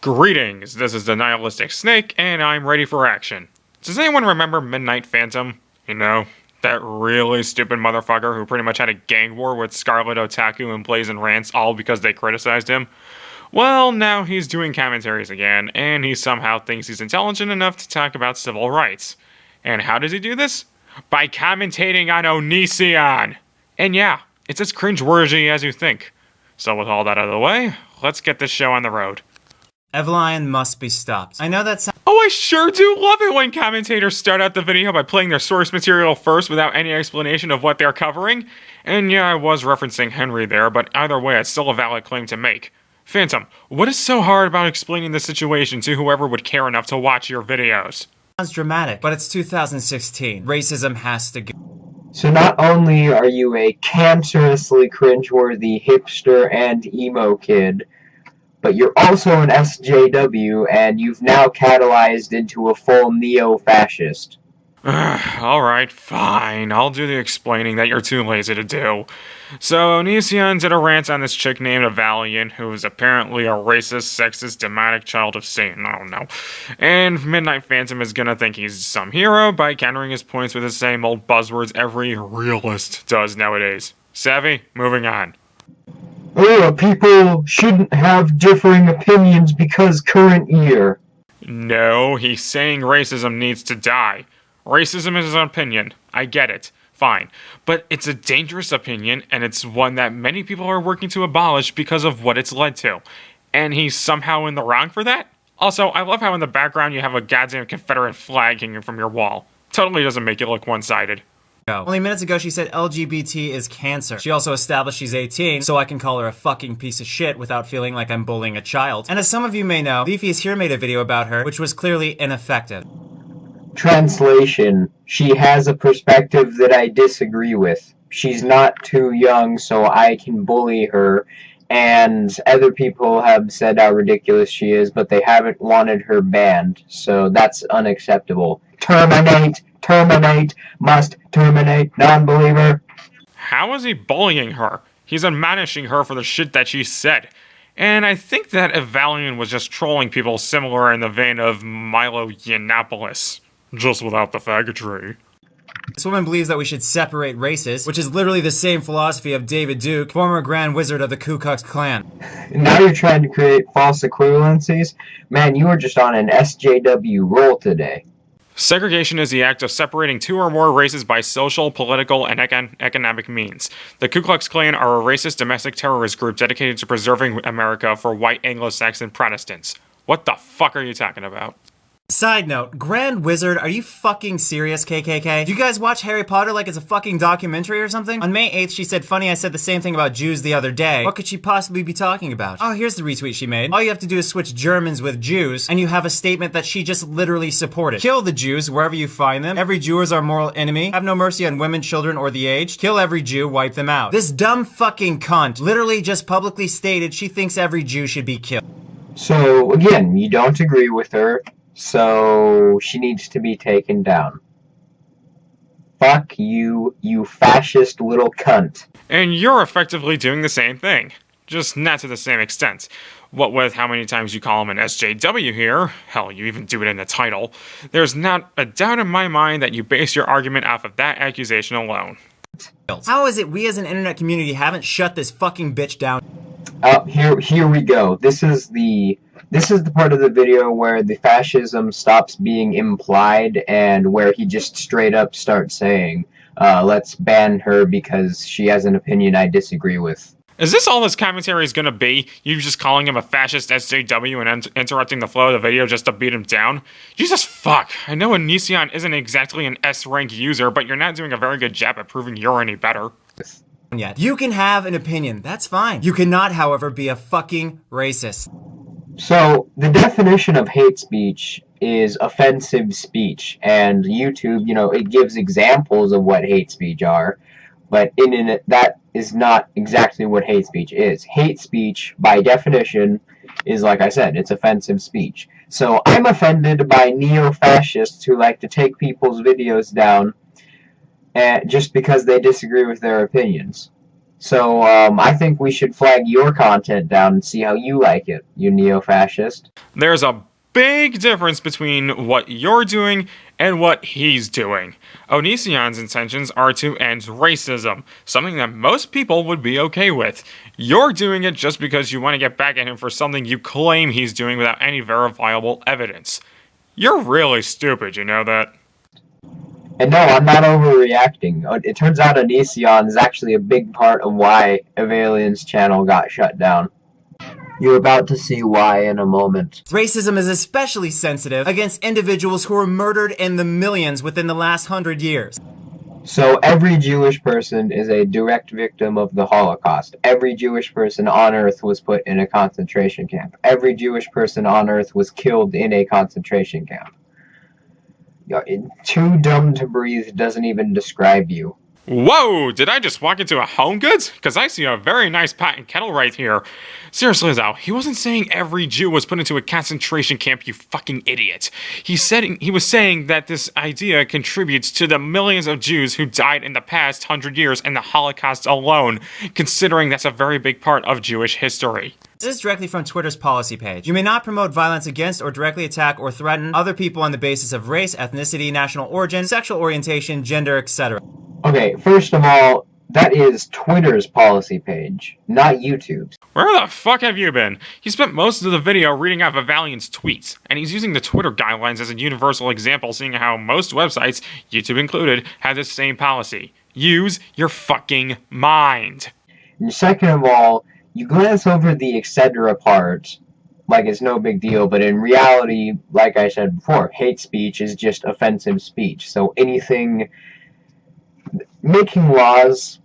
Greetings, this is the Nihilistic Snake, and I'm ready for action. Does anyone remember Midnight Fantom? You know, that really stupid motherfucker who pretty much had a gang war with Scarlet Otaku and Blazing Rants all because they criticized him? Well, now he's doing commentaries again, and he somehow thinks he's intelligent enough to talk about civil rights. And how does he do this? By commentating on Onision! And yeah, it's as cringeworthy as you think. So with all that out of the way, let's get this show on the road. Eveline must be stopped. I know that sounds— Oh, I sure do love it when commentators start out the video by playing their source material first without any explanation of what they're covering. And yeah, I was referencing Henry there, but either way, it's still a valid claim to make. Fantom, what is so hard about explaining the situation to whoever would care enough to watch your videos? Sounds dramatic, but it's 2016. Racism has to go. So not only are you a cancerously cringeworthy hipster and emo kid, but you're also an SJW, and you've now catalyzed into a full neo-fascist. Alright, fine. I'll do the explaining that you're too lazy to do. So, Onision did a rant on this chick named Evalian, who is apparently a racist, sexist, demonic child of Satan, I don't know. And Midnight Fantom is gonna think he's some hero by countering his points with the same old buzzwords every realist does nowadays. Savvy? Moving on. Oh, people shouldn't have differing opinions because current year. No, he's saying racism needs to die. Racism is an opinion. I get it. Fine. But it's a dangerous opinion, and it's one that many people are working to abolish because of what it's led to. And he's somehow in the wrong for that? Also, I love how in the background you have a goddamn Confederate flag hanging from your wall. Totally doesn't make it look one-sided. Only minutes ago she said LGBT is cancer. She also established she's 18, so I can call her a fucking piece of shit without feeling like I'm bullying a child. And as some of you may know, Leafy is here made a video about her, which was clearly ineffective. Translation: she has a perspective that I disagree with. She's not too young, so I can bully her, and other people have said how ridiculous she is, but they haven't wanted her banned, so that's unacceptable. Terminate! Terminate! Must terminate! Non-believer! How is he bullying her? He's admonishing her for the shit that she said. And I think that Evalian was just trolling people similar in the vein of Milo Yiannopoulos. Just without the faggotry. This woman believes that we should separate races, which is literally the same philosophy of David Duke, former Grand Wizard of the Ku Klux Klan. Now you're trying to create false equivalencies? Man, you are just on an SJW roll today. Segregation is the act of separating two or more races by social, political, and economic means. The Ku Klux Klan are a racist domestic terrorist group dedicated to preserving America for white Anglo-Saxon Protestants. What the fuck are you talking about? Side note, Grand Wizard, are you fucking serious, KKK? Do you guys watch Harry Potter like it's a fucking documentary or something? On May 8th, she said, funny, I said the same thing about Jews the other day. What could she possibly be talking about? Oh, here's the retweet she made. All you have to do is switch Germans with Jews, and you have a statement that she just literally supported. Kill the Jews wherever you find them. Every Jew is our moral enemy. Have no mercy on women, children, or the aged. Kill every Jew, wipe them out. This dumb fucking cunt literally just publicly stated she thinks every Jew should be killed. So, again, you don't agree with her. So, she needs to be taken down. Fuck you, you fascist little cunt. And you're effectively doing the same thing. Just not to the same extent. What with how many times you call him an SJW here, hell, you even do it in the title, there's not a doubt in my mind that you base your argument off of that accusation alone. How is it we as an internet community haven't shut this fucking bitch down? Here we go. This is the part of the video where the fascism stops being implied and where he just straight up starts saying, let's ban her because she has an opinion I disagree with. Is this all this commentary is gonna be? You just calling him a fascist SJW and interrupting the flow of the video just to beat him down? Jesus fuck. I know Onision isn't exactly an S-rank user, but you're not doing a very good job at proving you're any better. Yet. You can have an opinion, that's fine. You cannot, however, be a fucking racist. So, the definition of hate speech is offensive speech, and YouTube, it gives examples of what hate speech are, but that is not exactly what hate speech is. Hate speech, by definition, is, like I said, it's offensive speech. So, I'm offended by neo-fascists who like to take people's videos down just because they disagree with their opinions. So I think we should flag your content down and see how you like it, you neo-fascist. There's a big difference between what you're doing and what he's doing. Onision's intentions are to end racism, something that most people would be okay with. You're doing it just because you want to get back at him for something you claim he's doing without any verifiable evidence. You're really stupid, you know that? And no, I'm not overreacting. It turns out Onision is actually a big part of why Evalian's channel got shut down. You're about to see why in a moment. Racism is especially sensitive against individuals who were murdered in the millions within the last 100 years. So every Jewish person is a direct victim of the Holocaust. Every Jewish person on Earth was put in a concentration camp. Every Jewish person on Earth was killed in a concentration camp. Too dumb to breathe doesn't even describe you. Whoa, did I just walk into a Home Goods? Because I see a very nice pot and kettle right here. Seriously though, he wasn't saying every Jew was put into a concentration camp, you fucking idiot. He was saying that this idea contributes to the millions of Jews who died in the past 100 years and the Holocaust alone, considering that's a very big part of Jewish history. This is directly from Twitter's policy page. You may not promote violence against or directly attack or threaten other people on the basis of race, ethnicity, national origin, sexual orientation, gender, etc. Okay, first of all, that is Twitter's policy page, not YouTube's. Where the fuck have you been? He spent most of the video reading off Evalian's tweets, and he's using the Twitter guidelines as a universal example, seeing how most websites, YouTube included, have the same policy. Use your fucking mind. And second of all, you glance over the etc. part, like it's no big deal, but in reality, like I said before, hate speech is just offensive speech. So anything, making laws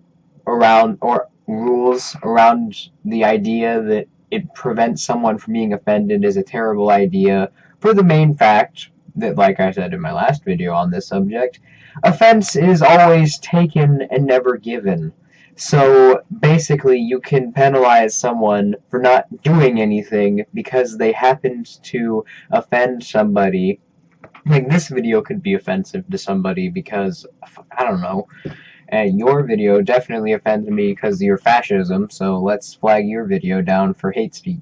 around, or rules around the idea that it prevents someone from being offended is a terrible idea, for the main fact that, like I said in my last video on this subject, offense is always taken and never given. So basically you can penalize someone for not doing anything because they happened to offend somebody. Like this video could be offensive to somebody because, I don't know, and your video definitely offended me because of your fascism, so let's flag your video down for hate speech.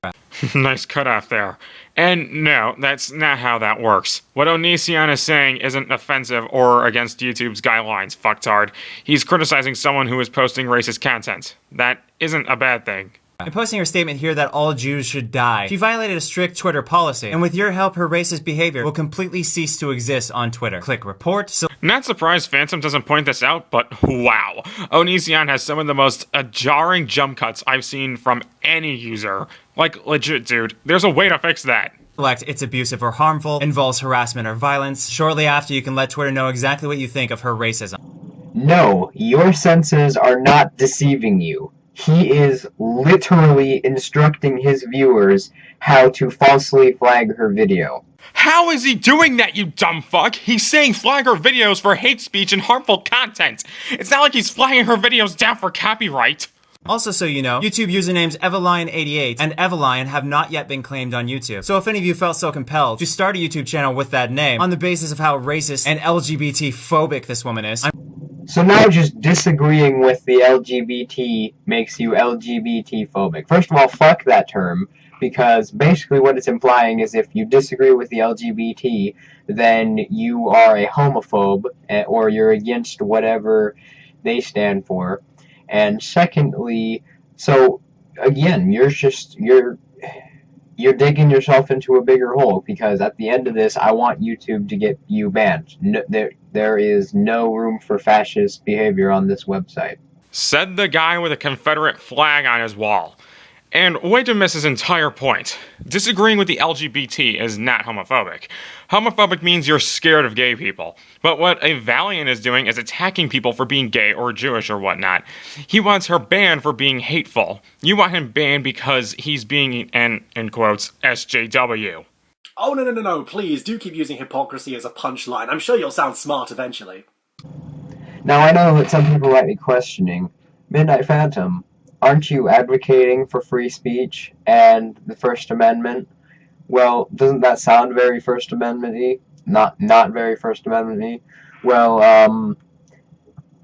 Nice cutoff there. And no, that's not how that works. What Onision is saying isn't offensive or against YouTube's guidelines, fucktard. He's criticizing someone who is posting racist content. That isn't a bad thing. I'm posting her statement here that all Jews should die. She violated a strict Twitter policy, and with your help, her racist behavior will completely cease to exist on Twitter. Click report. Not surprised Fantom doesn't point this out, but wow. Onision has some of the most jarring jump cuts I've seen from any user. Like, legit, dude, there's a way to fix that. Select it's abusive or harmful, involves harassment or violence. Shortly after, you can let Twitter know exactly what you think of her racism. No, your senses are not deceiving you. He is literally instructing his viewers how to falsely flag her video. How is he doing that, you dumb fuck? He's saying flag her videos for hate speech and harmful content. It's not like he's flagging her videos down for copyright. Also, so you know, YouTube usernames Evalion88 and Evalion have not yet been claimed on YouTube. So if any of you felt so compelled to start a YouTube channel with that name on the basis of how racist and LGBT-phobic this woman is, So now just disagreeing with the LGBT makes you LGBT-phobic. First of all, fuck that term, because basically what it's implying is if you disagree with the LGBT, then you are a homophobe, or you're against whatever they stand for. And secondly, so again, you're digging yourself into a bigger hole, because at the end of this, I want YouTube to get you banned. No, there is no room for fascist behavior on this website. Said the guy with a Confederate flag on his wall. And way to miss his entire point. Disagreeing with the LGBT is not homophobic. Homophobic means you're scared of gay people. But what Evalion is doing is attacking people for being gay or Jewish or whatnot. He wants her banned for being hateful. You want him banned because he's being an, in quotes, SJW. Oh, no, please do keep using hypocrisy as a punchline. I'm sure you'll sound smart eventually. Now I know that some people might be questioning, Midnight Fantom, aren't you advocating for free speech and the First Amendment? Well, doesn't that sound very First Amendment-y? Not very First Amendment-y? Well,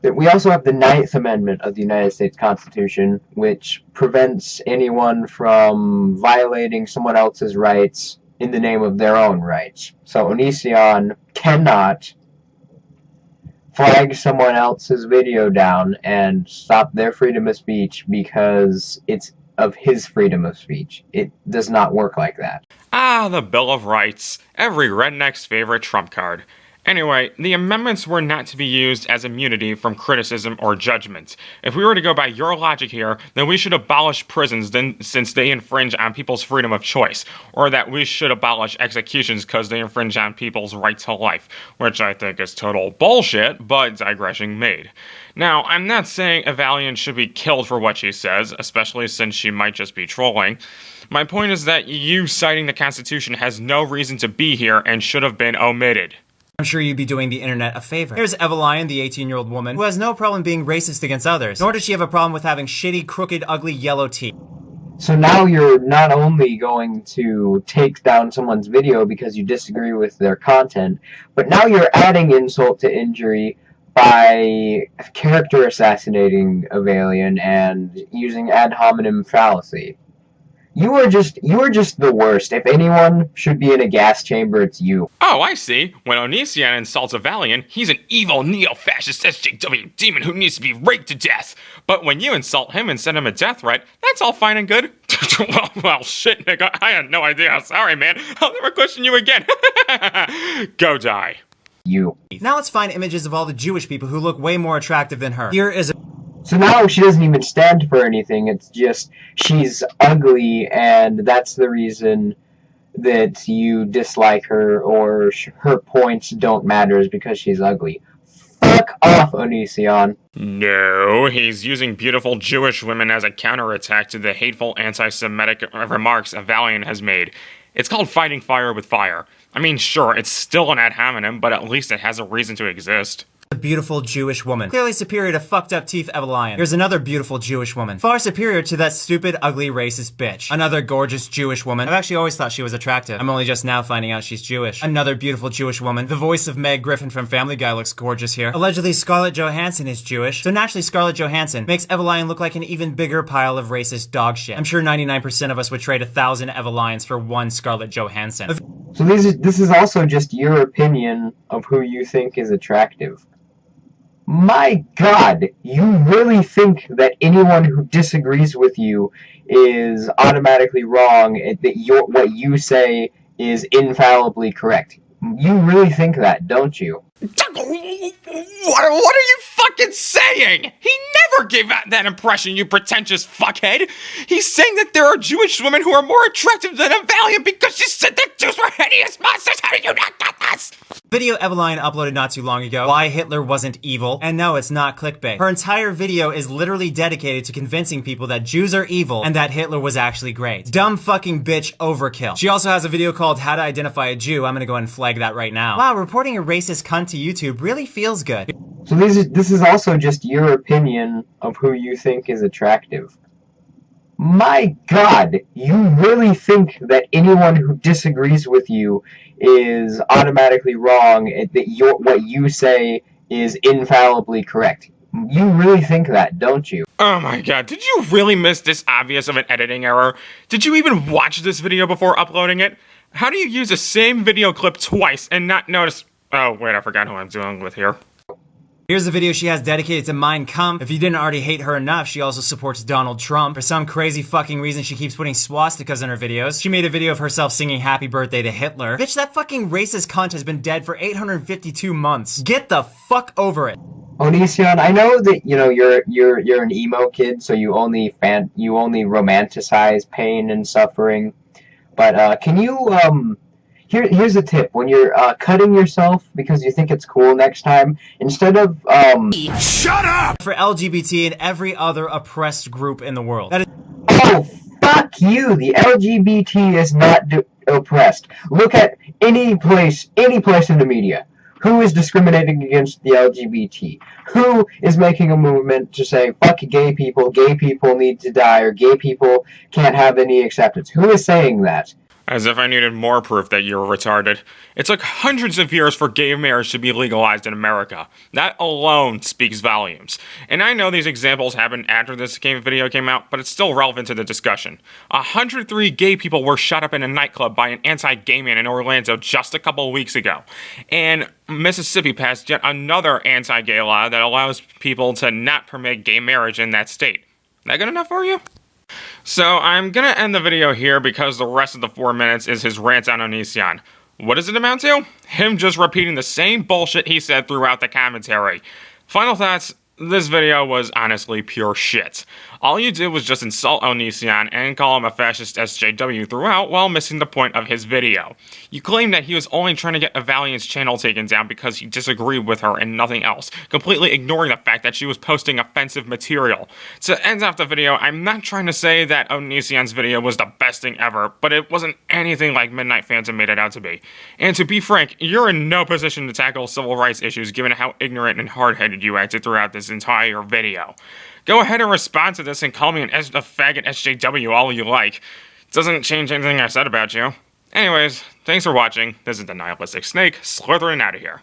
We also have the Ninth Amendment of the United States Constitution, which prevents anyone from violating someone else's rights in the name of their own rights. So Onision cannot flag someone else's video down and stop their freedom of speech because it's of his freedom of speech. It does not work like that. Ah, the Bill of Rights. Every redneck's favorite trump card. Anyway, the amendments were not to be used as immunity from criticism or judgment. If we were to go by your logic here, then we should abolish prisons since they infringe on people's freedom of choice, or that we should abolish executions because they infringe on people's right to life, which I think is total bullshit, but digression made. Now, I'm not saying Evalian should be killed for what she says, especially since she might just be trolling. My point is that you citing the Constitution has no reason to be here and should have been omitted. I'm sure you'd be doing the internet a favor. Here's Evalian, the 18-year-old woman, who has no problem being racist against others, nor does she have a problem with having shitty, crooked, ugly, yellow teeth. So now you're not only going to take down someone's video because you disagree with their content, but now you're adding insult to injury by character assassinating Evalian and using ad hominem fallacy. You are just the worst. If anyone should be in a gas chamber, it's you. Oh, I see. When Onision insults Evalian, he's an evil neo-fascist SJW demon who needs to be raked to death. But when you insult him and send him a death threat, that's all fine and good. well, shit, nigga. I had no idea. Sorry, man. I'll never question you again. Go die. You. Now let's find images of all the Jewish people who look way more attractive than her. Here is a... So now she doesn't even stand for anything. It's just she's ugly, and that's the reason that you dislike her, or her points don't matter is because she's ugly. Fuck off, Onision. No, he's using beautiful Jewish women as a counterattack to the hateful anti-Semitic remarks Evalian has made. It's called fighting fire with fire. I mean, sure, it's still an ad hominem, but at least it has a reason to exist. A beautiful Jewish woman, clearly superior to fucked up teeth Evalian. Here's another beautiful Jewish woman, far superior to that stupid, ugly, racist bitch. Another gorgeous Jewish woman. I've actually always thought she was attractive. I'm only just now finding out she's Jewish. Another beautiful Jewish woman. The voice of Meg Griffin from Family Guy looks gorgeous here. Allegedly, Scarlett Johansson is Jewish, so naturally Scarlett Johansson makes Evalian look like an even bigger pile of racist dog shit. I'm sure 99% of us would trade 1,000 Evalians for one Scarlett Johansson. So this is also just your opinion of who you think is attractive. My God, you really think that anyone who disagrees with you is automatically wrong, and that what you say is infallibly correct? You really think that, don't you? What are you fucking saying? He never gave that impression, you pretentious fuckhead. He's saying that there are Jewish women who are more attractive than Evalian because she said that Jews were hideous monsters. How do you not get this? Video Evalian uploaded not too long ago, why Hitler wasn't evil, and no, it's not clickbait. Her entire video is literally dedicated to convincing people that Jews are evil and that Hitler was actually great. Dumb fucking bitch overkill. She also has a video called How to Identify a Jew. I'm gonna go ahead and flag that right now. Wow, reporting a racist cunt to YouTube really feels good. So this is also just your opinion of who you think is attractive. My God, you really think that anyone who disagrees with you is automatically wrong, and that what you say is infallibly correct? You really think that, don't you? Oh my God, did you really miss this obvious of an editing error? Did you even watch this video before uploading it? How do you use the same video clip twice and not notice... Oh, wait, I forgot who I'm dealing with here. Here's a video she has dedicated to Mein Kampf. If you didn't already hate her enough, she also supports Donald Trump. For some crazy fucking reason, she keeps putting swastikas in her videos. She made a video of herself singing Happy Birthday to Hitler. Bitch, that fucking racist cunt has been dead for 852 months. Get the fuck over it. Onision, I know that you're an emo kid, so you only romanticize pain and suffering. But can you Here's a tip. When you're cutting yourself because you think it's cool next time, instead of Shut up! For LGBT and every other oppressed group in the world. That is... Oh, fuck you! The LGBT is not oppressed. Look at any place in the media. Who is discriminating against the LGBT? Who is making a movement to say, fuck gay people need to die, or gay people can't have any acceptance? Who is saying that? As if I needed more proof that you're retarded. It took hundreds of years for gay marriage to be legalized in America. That alone speaks volumes. And I know these examples happened after this video came out, but it's still relevant to the discussion. 103 gay people were shot up in a nightclub by an anti-gay man in Orlando just a couple of weeks ago. And Mississippi passed yet another anti-gay law that allows people to not permit gay marriage in that state. That good enough for you? So I'm gonna end the video here because the rest of the 4 minutes is his rant on Onision. What does it amount to? Him just repeating the same bullshit he said throughout the commentary. Final thoughts, this video was honestly pure shit. All you did was just insult Onision and call him a fascist SJW throughout while missing the point of his video. You claim that he was only trying to get Avaliant's channel taken down because he disagreed with her and nothing else, completely ignoring the fact that she was posting offensive material. To end off the video, I'm not trying to say that Onision's video was the best thing ever, but it wasn't anything like Midnight Fantom made it out to be. And to be frank, you're in no position to tackle civil rights issues given how ignorant and hard-headed you acted throughout this entire video. Go ahead and respond to this and call me a faggot SJW all you like. It doesn't change anything I said about you. Anyways, thanks for watching. This is the Nihilistic Snake, slithering out of here.